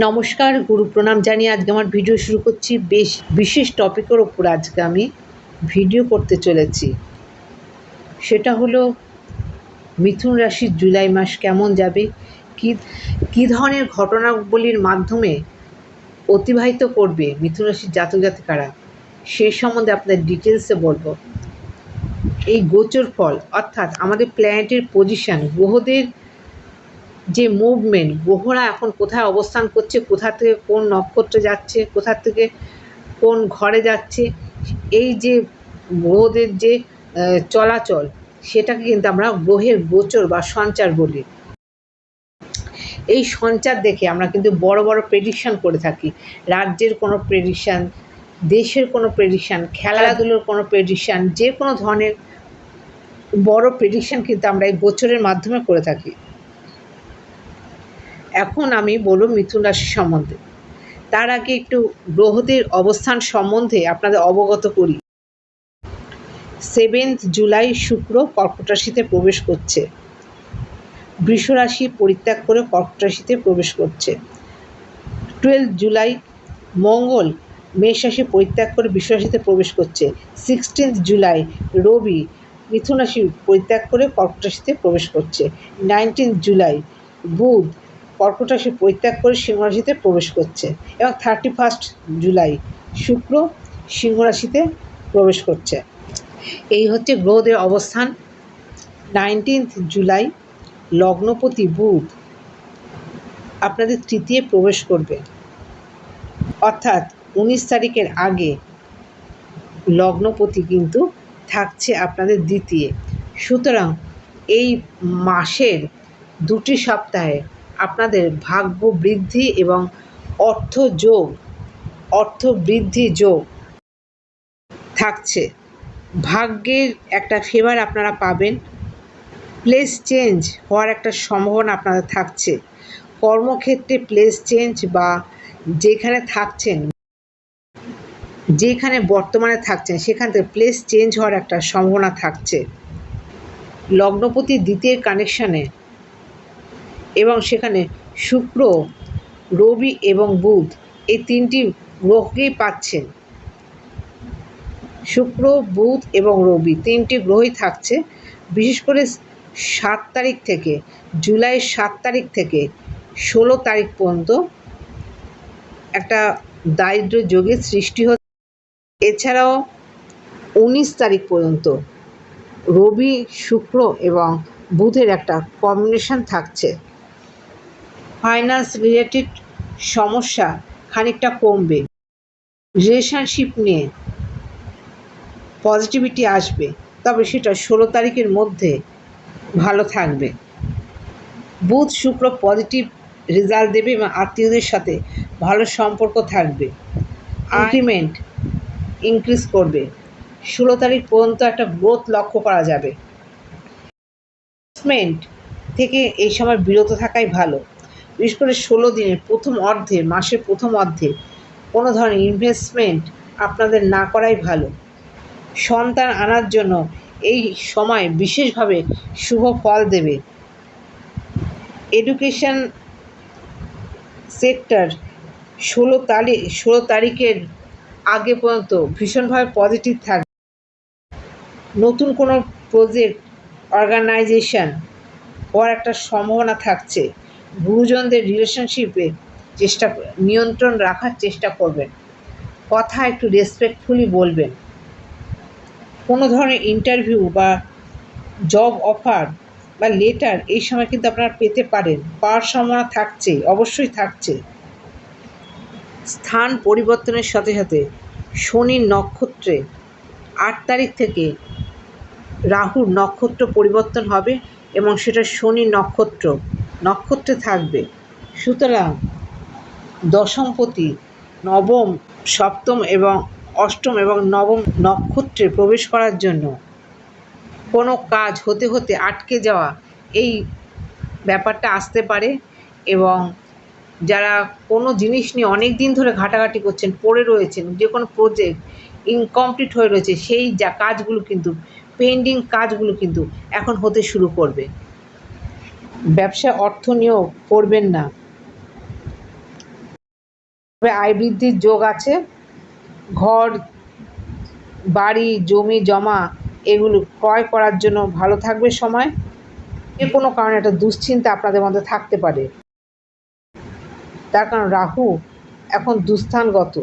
নমস্কার, গুরু প্রণাম জানিয়ে আজকে আমার ভিডিও শুরু করছি। বেশ বিশেষ টপিকের ওপর আজকে আমি ভিডিও করতে চলেছি। সেটা হলো মিথুন রাশির জুলাই মাস কেমন যাবে, কী কী ধরনের ঘটনাবলীর মাধ্যমে অতিবাহিত করবে মিথুন রাশির জাতক জাতিকারা, সেই সম্বন্ধে আপনাদের ডিটেলসে বলবো। এই গোচর ফল অর্থাৎ আমাদের প্ল্যানেটের পজিশান, গ্রহদের যে মুভমেন্ট, গ্রহরা এখন কোথায় অবস্থান করছে, কোথা থেকে কোন নক্ষত্রে যাচ্ছে, কোথা থেকে কোন ঘরে যাচ্ছে, এই যে গ্রহদের যে চলাচল, সেটাকে কিন্তু আমরা গ্রহের গোচর বা সঞ্চার বলি। এই সঞ্চার দেখে আমরা কিন্তু বড় বড় প্রেডিকশান করে থাকি। রাজ্যের কোনো প্রেডিকশান, দেশের কোনো প্রেডিকশান, খেলাধুলোর কোনো প্রেডিকশান, যে কোনো ধরনের বড় প্রেডিকশান কিন্তু আমরা এই গোচরের মাধ্যমে করে থাকি। এখন আমি বলব মিথুন রাশি সম্বন্ধে। তার আগে একটু গ্রহদের অবস্থান সম্বন্ধে আপনাদের অবগত করি। 7 জুলাই শুক্র কর্কট রাশিতে প্রবেশ করছে, বৃষ রাশি পরিত্যাগ করে কর্কট রাশিতে প্রবেশ করছে। 12 জুলাই মঙ্গল মেষ রাশি পরিত্যাগ করে বৃষ রাশিতে প্রবেশ করছে। 16 জুলাই রবি মিথুন রাশি পরিত্যাগ করে কর্কট রাশিতে প্রবেশ করছে। 19 জুলাই বুধ কর্কট রাশি পরিত্যাগ করে সিংহ রাশিতে প্রবেশ করছে এবং 31 জুলাই শুক্র সিংহ রাশিতে প্রবেশ করছে। এই হচ্ছে গ্রহদের অবস্থান। 19 জুলাই লগ্নপতি বুধ আপনাদের তৃতীয় প্রবেশ করবে, অর্থাৎ 19 তারিখের আগে লগ্নপতি কিন্তু থাকছে আপনাদের দ্বিতীয়। সুতরাং এই মাসের 2টি সপ্তাহে আপনাদের ভাগ্য বৃদ্ধি এবং অর্থ বৃদ্ধি যোগ থাকছে। ভাগ্যের একটা ফেভার আপনারা পাবেন, প্লেস চেঞ্জ হওয়ার একটা সম্ভাবনা আপনাদের থাকছে। কর্মক্ষেত্রে প্লেস চেঞ্জ বা যেখানে থাকছেন, যেখানে বর্তমানে থাকছেন সেখান থেকে প্লেস চেঞ্জ হওয়ার একটা সম্ভাবনা থাকছে। লগ্নপতি দ্বিতীয় কানেকশানে এবং সেখানে শুক্র, রবি এবং বুধ এই 3টি গ্রহকেই পাচ্ছেন। শুক্র, বুধ এবং রবি 3টি গ্রহই থাকছে। বিশেষ করে 7 তারিখ থেকে, জুলাইয়ের 7 তারিখ থেকে 16 তারিখ পর্যন্ত একটা দারিদ্র যোগের সৃষ্টি হচ্ছে। এছাড়াও 19 তারিখ পর্যন্ত রবি, শুক্র এবং বুধের একটা কম্বিনেশন থাকছে। ফাইন্যান্স রিলেটেড সমস্যা খানিকটা কমবে, রিলেশনশিপ নিয়ে পজিটিভিটি আসবে, তবে সেটা 16 তারিখের মধ্যে ভালো থাকবে। বুধ শুক্র পজিটিভ রেজাল্ট দেবে এবং আত্মীয়দের সাথে ভালো সম্পর্ক থাকবে, ইনক্রিমেন্ট ইনক্রিজ করবে। 16 তারিখ পর্যন্ত একটা গ্রোথ লক্ষ্য করা যাবে। ইনভেস্টমেন্ট থেকে এই সময় বিরত থাকাই ভালো। বিশেষ করে 16 দিনের প্রথম অর্ধে, মাসের প্রথম অর্ধে কোনো ধরনের ইনভেস্টমেন্ট আপনাদের না করাই ভালো। সন্তান আনার জন্য এই সময় বিশেষভাবে শুভ ফল দেবে। এডুকেশন সেক্টর 16 তারিখের আগে পর্যন্ত ভীষণভাবে পজিটিভ থাকবে। নতুন কোনো প্রজেক্ট অর্গানাইজেশন হওয়ার একটা সম্ভাবনা থাকছে। গুরুজনদের রিলেশনশিপে নিয়ন্ত্রণ রাখার চেষ্টা করবেন, কথা একটু রেসপেক্টফুলি বলবেন। কোনো ধরনের ইন্টারভিউ বা জব অফার বা লেটার এই সময় কিন্তু আপনারা পেতে পারেন, পাওয়ার সম্ভাবনা থাকছে, অবশ্যই থাকছে। স্থান পরিবর্তনের সাথে সাথে শনির নক্ষত্রে 8 তারিখ থেকে রাহুর নক্ষত্র পরিবর্তন হবে এবং সেটা শনি নক্ষত্রে থাকবে। সুতরাং দশমপতি নবম, সপ্তম এবং অষ্টম এবং নবম নক্ষত্রে প্রবেশ করার জন্য কোনো কাজ হতে হতে আটকে যাওয়া, এই ব্যাপারটা আসতে পারে। এবং যারা কোনো জিনিস নিয়ে অনেক দিন ধরে ঘাটাঘাটি করছেন, পড়ে রয়েছেন, যে কোনো প্রজেক্ট ইনকমপ্লিট হয়ে রয়েছে, সেই কাজগুলো কিন্তু, পেন্ডিং কাজগুলো কিন্তু এখন হতে শুরু করবে। ব্যবসায় অর্থ নিয়োগ করবেন না। তবে আয় বৃদ্ধির যোগ আছে। ঘর বাড়ি জমি জমা এগুলো ক্রয় করার জন্য ভালো থাকবে সময়। যে কোনো কারণে একটা দুশ্চিন্তা আপনাদের মধ্যে থাকতে পারে, তার কারণ রাহু এখন দুস্থানগত।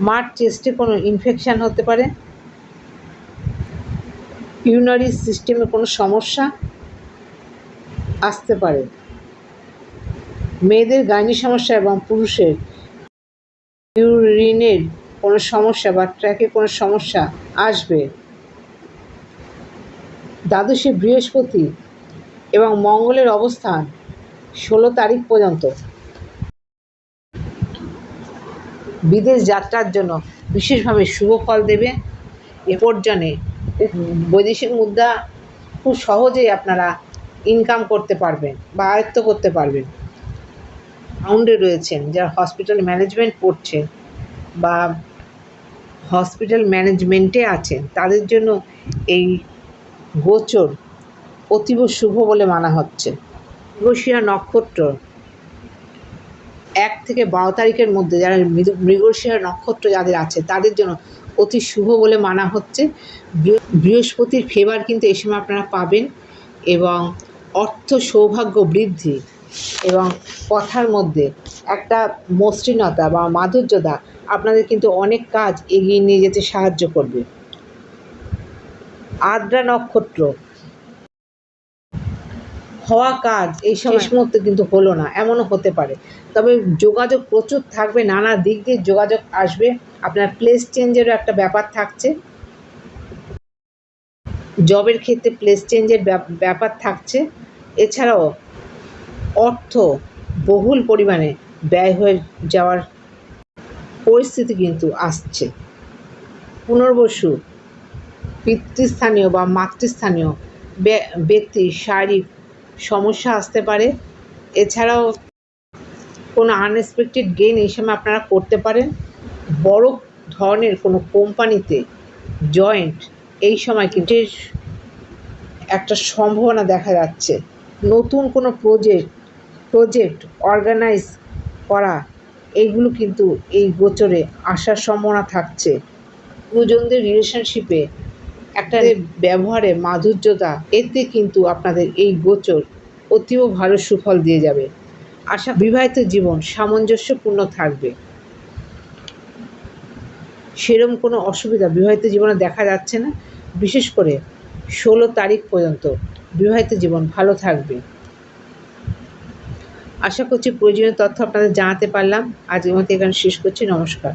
মার চেস্টে কোনো ইনফেকশান হতে পারে, ইউরিনারি সিস্টেমে কোনো সমস্যা আসতে পারে, মেয়েদের গাইনি সমস্যা এবং পুরুষের ইউরিনের কোনো সমস্যা বা ট্র্যাকে কোনো সমস্যা আসবে। দ্বাদশে বৃহস্পতি এবং মঙ্গলের অবস্থান 16 তারিখ পর্যন্ত বিদেশ যাত্রার জন্য বিশেষভাবে শুভ ফল দেবে। এ পর্যন্ত বৈদেশিক মুদ্রা খুব সহজেই আপনারা ইনকাম করতে পারবেন বা আয়ত্ত করতে পারবেন। গ্রাউন্ডে রয়েছেন, যারা হসপিটাল ম্যানেজমেন্ট পড়ছেন বা হসপিটাল ম্যানেজমেন্টে আছেন, তাদের জন্য এই গোচর অতীব শুভ বলে মানা হচ্ছে। মৃগশিরা নক্ষত্র 1 থেকে 12 তারিখের মধ্যে যারা মৃগশিরা নক্ষত্র যাদের আছে তাদের জন্য অতি শুভ বলে মানা হচ্ছে। বৃহস্পতির ফেভার কিন্তু এই সময় আপনারা পাবেন এবং অর্থ সৌভাগ্য বৃদ্ধি এবং কথার মধ্যে একটা মসৃণতা বা মাধুর্যতা আপনাদের কিন্তু অনেক কাজ এগিয়ে নিয়ে যেতে সাহায্য করবে। আদ্রা নক্ষত্র হওয়া কাজ এই শেষ মুহূর্তে কিন্তু হলো না, এমনও হতে পারে। তবে যোগাযোগ প্রচুর থাকবে, নানা দিক দিয়ে যোগাযোগ আসবে। আপনার প্লেস চেঞ্জেরও একটা ব্যাপার থাকছে, জবের ক্ষেত্রে প্লেস চেঞ্জের ব্যাপার থাকছে। এছাড়াও অর্থ বহুল পরিমাণে ব্যয় হয়ে যাওয়ার পরিস্থিতি কিন্তু আসছে। পুনর্বসু পিতৃস্থানীয় বা মাতৃস্থানীয় ব্যক্তির শারীরিক সমস্যা আসতে পারে। এছাড়াও কোনো আনএক্সপেক্টেড গেইন এই সময় আপনারা করতে পারেন। বড় ধরনের কোনো কোম্পানিতে জয়েন্ট এই সময় কিন্তু একটা সম্ভাবনা দেখা যাচ্ছে। নতুন কোনো প্রজেক্ট অর্গানাইজ করা এইগুলো কিন্তু এই গোচরে আসার সম্ভাবনা থাকছে। দুজনদের রিলেশনশিপে একটা ব্যবহারে মাধুর্যতা, এতে কিন্তু আপনাদের এই গোচর অতীব ভালো সুফল দিয়ে যাবে। আশা বিবাহিত জীবন সামঞ্জস্যপূর্ণ থাকবে, সেরকম কোনো অসুবিধা বিবাহিত জীবনে দেখা যাচ্ছে না। বিশেষ করে 16 তারিখ পর্যন্ত বিবাহিত জীবন ভালো থাকবে। আশা করছি প্রয়োজনীয় তথ্য আপনাদের জানাতে পারলাম। আজকের মতো এখানে শেষ করছি। নমস্কার।